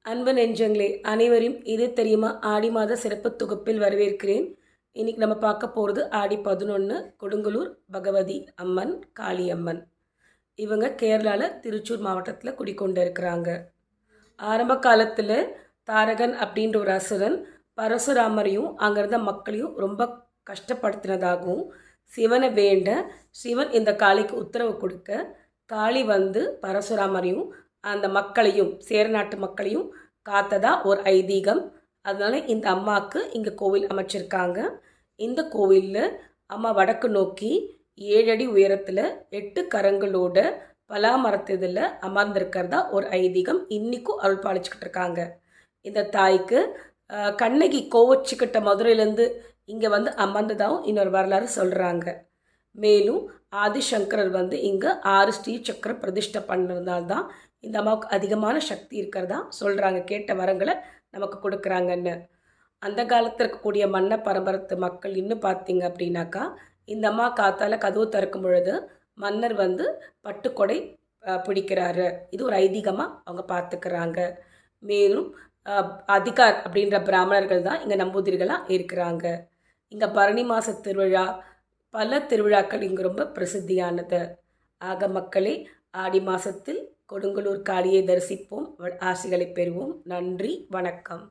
அன்பு நெஞ்சங்களே அனைவரையும் இது தெரியுமா ஆடி மாத சிறப்பு தொகுப்பில் வரவேற்கிறேன். இன்னைக்கு நம்ம பார்க்க போகிறது ஆடி 11 கொடுங்கலூர் பகவதி அம்மன் காளியம்மன். இவங்க கேரளாவில் திருச்சூர் மாவட்டத்தில் குடிக்கொண்டு இருக்கிறாங்க. ஆரம்ப காலத்தில் தாரகன் அப்படின்ற ஒரு அசுரன் பரசுராமரையும் அங்கே இருந்த மக்களையும் ரொம்ப கஷ்டப்படுத்தினதாகவும் சிவனை வேண்ட சிவன் இந்த காளிக்கு உத்தரவு கொடுக்க காளி வந்து பரசுராமரையும் அந்த மக்களையும் சேர நாட்டு மக்களையும் காத்ததா ஒரு ஐதீகம். அதனால் இந்த அம்மாவுக்கு இங்கே கோவில் அமைச்சிருக்காங்க. இந்த கோவிலில் அம்மா வடக்கு நோக்கி 7 அடி உயரத்தில் 8 கரங்களோட பலாமரத்தில் அமர்ந்திருக்கிறதா ஒரு ஐதீகம். இன்றைக்கும் அருள் பாலிச்சுக்கிட்டு இருக்காங்க. இந்த தாய்க்கு கண்ணகி கோவச்சிக்கிட்ட மதுரையிலேருந்து இங்கே வந்து அமர்ந்ததாகவும் இன்னொரு வரலாறு சொல்கிறாங்க. மேலும் ஆதிசங்கரர் வந்து இங்கே 6 ஸ்ரீ சக்கர பிரதிஷ்டை பண்ணதுனால்தான் இந்த அம்மாவுக்கு அதிகமான சக்தி இருக்கிறதா சொல்கிறாங்க. கேட்ட வரங்களை நமக்கு கொடுக்குறாங்கன்னு. அந்த காலத்தில் இருக்கக்கூடிய மன்ன பரம்பரத்து மக்கள் இன்னும் பார்த்தீங்க அப்படின்னாக்கா இந்த அம்மா காத்தால் கதவு திறக்கும் பொழுது மன்னர் வந்து பட்டுக்கொடை பிடிக்கிறாரு. இது ஒரு ஐதீகமாக அவங்க பார்த்துக்கிறாங்க. மேலும் அதிகார் அப்படின்ற பிராமணர்கள் தான் இங்கே நம்பூதிரிகளாக இருக்கிறாங்க. இங்கே பரணி மாத திருவிழா பல திருவிழாக்கள் இங்கே ரொம்ப பிரசித்தியானது. ஆக மக்களே, ஆடி மாதத்தில் கொடுங்கலூர் காளியை தரிசிப்போம், ஆசிகளை பெறுவோம். நன்றி, வணக்கம்.